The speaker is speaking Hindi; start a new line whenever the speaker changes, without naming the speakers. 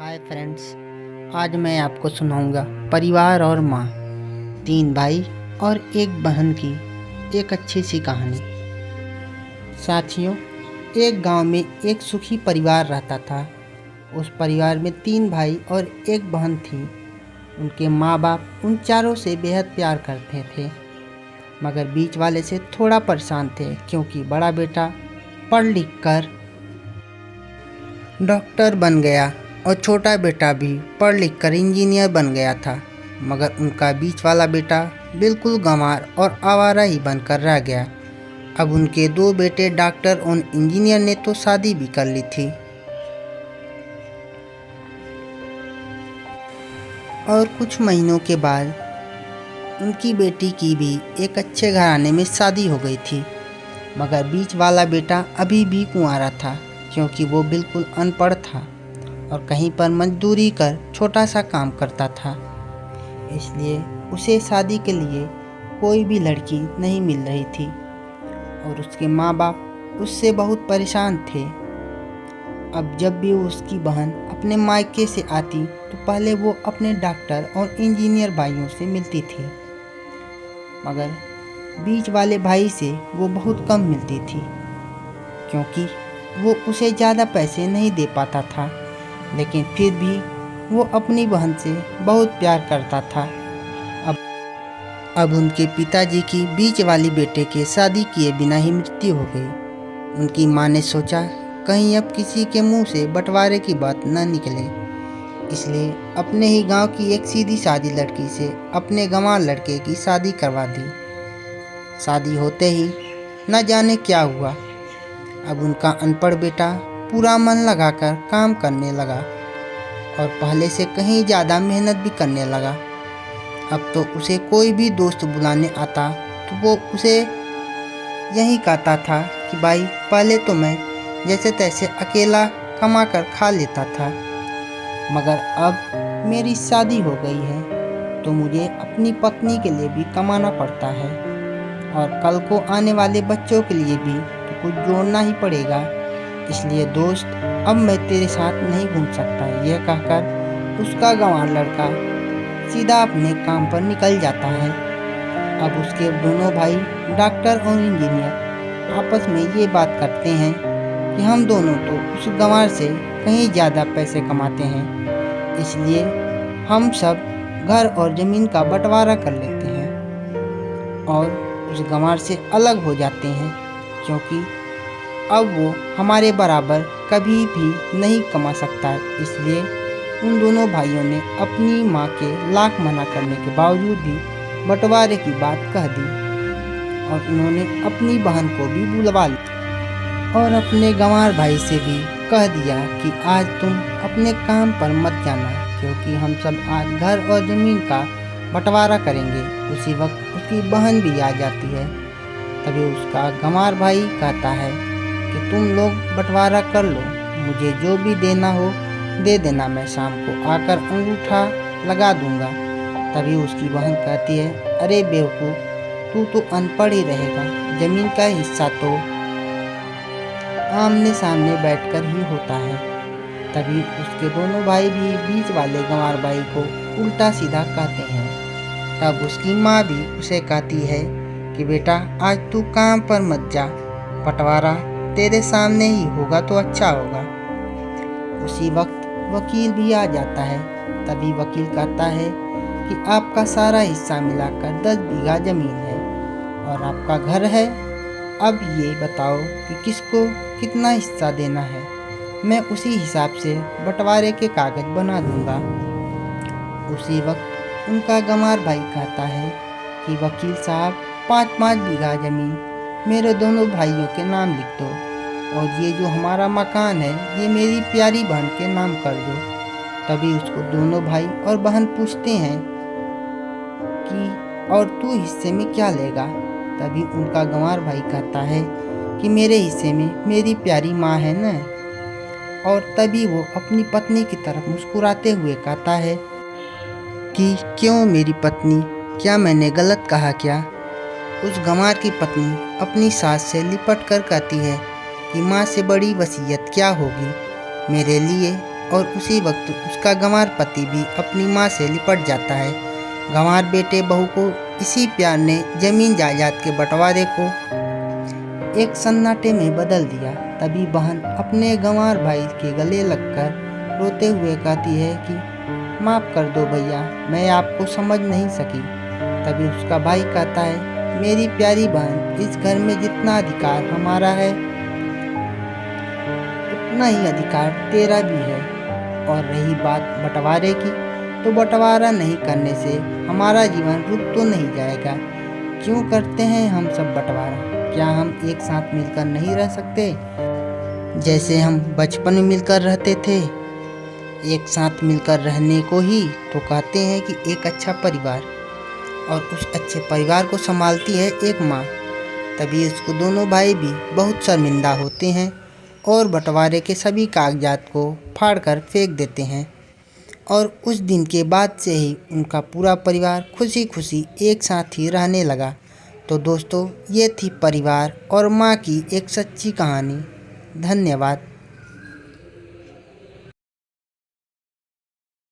हाय फ्रेंड्स, आज मैं आपको सुनाऊंगा परिवार और माँ, तीन भाई और एक बहन की एक अच्छी सी कहानी। साथियों, एक गांव में एक सुखी परिवार रहता था। उस परिवार में तीन भाई और एक बहन थी। उनके माँ बाप उन चारों से बेहद प्यार करते थे, मगर बीच वाले से थोड़ा परेशान थे, क्योंकि बड़ा बेटा पढ़ लिख कर डॉक्टर बन गया और छोटा बेटा भी पढ़ लिख कर इंजीनियर बन गया था। मगर उनका बीच वाला बेटा बिल्कुल गंवार और आवारा ही बनकर रह गया। अब उनके दो बेटे डॉक्टर और इंजीनियर ने तो शादी भी कर ली थी और कुछ महीनों के बाद उनकी बेटी की भी एक अच्छे घराने में शादी हो गई थी। मगर बीच वाला बेटा अभी भी कुंवारा था, क्योंकि वो बिल्कुल अनपढ़ था और कहीं पर मजदूरी कर छोटा सा काम करता था। इसलिए उसे शादी के लिए कोई भी लड़की नहीं मिल रही थी और उसके माँ बाप उससे बहुत परेशान थे। अब जब भी उसकी बहन अपने मायके से आती तो पहले वो अपने डॉक्टर और इंजीनियर भाइयों से मिलती थी, मगर बीच वाले भाई से वो बहुत कम मिलती थी, क्योंकि वो उसे ज़्यादा पैसे नहीं दे पाता था। लेकिन फिर भी वो अपनी बहन से बहुत प्यार करता था। अब उनके पिताजी की बीच वाली बेटे के शादी किए बिना ही मृत्यु हो गई। उनकी माँ ने सोचा कहीं अब किसी के मुंह से बंटवारे की बात न निकले, इसलिए अपने ही गांव की एक सीधी सादी लड़की से अपने गंवार लड़के की शादी करवा दी। शादी होते ही न जाने क्या हुआ, अब उनका अनपढ़ बेटा पूरा मन लगाकर काम करने लगा और पहले से कहीं ज़्यादा मेहनत भी करने लगा। अब तो उसे कोई भी दोस्त बुलाने आता तो वो उसे यही कहता था कि भाई, पहले तो मैं जैसे तैसे अकेला कमा कर खा लेता था, मगर अब मेरी शादी हो गई है तो मुझे अपनी पत्नी के लिए भी कमाना पड़ता है और कल को आने वाले बच्चों के लिए भी तो कुछ जोड़ना ही पड़ेगा। इसलिए दोस्त, अब मैं तेरे साथ नहीं घूम सकता। यह कहकर उसका गंवार लड़का सीधा अपने काम पर निकल जाता है। अब उसके दोनों भाई डॉक्टर और इंजीनियर आपस में ये बात करते हैं कि हम दोनों तो उस गंवार से कहीं ज़्यादा पैसे कमाते हैं, इसलिए हम सब घर और ज़मीन का बंटवारा कर लेते हैं और उस गंवार से अलग हो जाते हैं, क्योंकि अब वो हमारे बराबर कभी भी नहीं कमा सकता है। इसलिए उन दोनों भाइयों ने अपनी माँ के लाख मना करने के बावजूद भी बंटवारे की बात कह दी और उन्होंने अपनी बहन को भी बुलवा लिया और अपने गंवार भाई से भी कह दिया कि आज तुम अपने काम पर मत जाना, क्योंकि हम सब आज घर और ज़मीन का बंटवारा करेंगे। उसी वक्त उसकी बहन भी आ जाती है। तभी उसका गंवार भाई कहता है कि तुम लोग बंटवारा कर लो, मुझे जो भी देना हो दे देना, मैं शाम को आकर अंगूठा लगा दूंगा। तभी उसकी बहन कहती है, अरे बेवकूफ़, तू तो अनपढ़ ही रहेगा, ज़मीन का हिस्सा तो आमने सामने बैठकर ही होता है। तभी उसके दोनों भाई भी बीच वाले गंवार भाई को उल्टा सीधा कहते हैं। तब उसकी माँ भी उसे कहती है कि बेटा, आज तू काम पर मत जा, बंटवारा तेरे सामने ही होगा तो अच्छा होगा। उसी वक्त वकील भी आ जाता है। तभी वकील कहता है कि आपका सारा हिस्सा मिलाकर 10 बीघा ज़मीन है और आपका घर है। अब ये बताओ कि किसको कितना हिस्सा देना है, मैं उसी हिसाब से बंटवारे के कागज़ बना दूंगा। उसी वक्त उनका गंवार भाई कहता है कि वकील साहब, 5-5 बीघा ज़मीन मेरे दोनों भाइयों के नाम लिख दो और ये जो हमारा मकान है ये मेरी प्यारी बहन के नाम कर दो। तभी उसको दोनों भाई और बहन पूछते हैं कि और तू हिस्से में क्या लेगा। तभी उनका गंवार भाई कहता है कि मेरे हिस्से में मेरी प्यारी माँ है न। और तभी वो अपनी पत्नी की तरफ मुस्कुराते हुए कहता है कि क्यों मेरी पत्नी, क्या मैंने गलत कहा क्या। उस गंवार की पत्नी अपनी सास से लिपट कर कहती है कि माँ से बड़ी वसीयत क्या होगी मेरे लिए और उसी वक्त उसका गंवार पति भी अपनी माँ से लिपट जाता है। गंवार बेटे बहू को इसी प्यार ने जमीन जायदाद के बंटवारे को एक सन्नाटे में बदल दिया। तभी बहन अपने गंवार भाई के गले लगकर रोते हुए कहती है कि माफ़ कर दो भैया, मैं आपको समझ नहीं सकी। तभी उसका भाई कहता है, मेरी प्यारी बहन, इस घर में जितना अधिकार हमारा है उतना ही अधिकार तेरा भी है। और रही बात बंटवारे की, तो बंटवारा नहीं करने से हमारा जीवन रुक तो नहीं जाएगा। क्यों करते हैं हम सब बंटवारा? क्या हम एक साथ मिलकर नहीं रह सकते? जैसे हम बचपन में मिलकर रहते थे। एक साथ मिलकर रहने को ही तो कहते हैं कि एक अच्छा परिवार, और उस अच्छे परिवार को संभालती है एक माँ। तभी उसको दोनों भाई भी बहुत शर्मिंदा होते हैं और बंटवारे के सभी कागजात को फाड़कर फेंक देते हैं। और उस दिन के बाद से ही उनका पूरा परिवार खुशी खुशी एक साथ ही रहने लगा। तो दोस्तों, ये थी परिवार और माँ की एक सच्ची कहानी। धन्यवाद।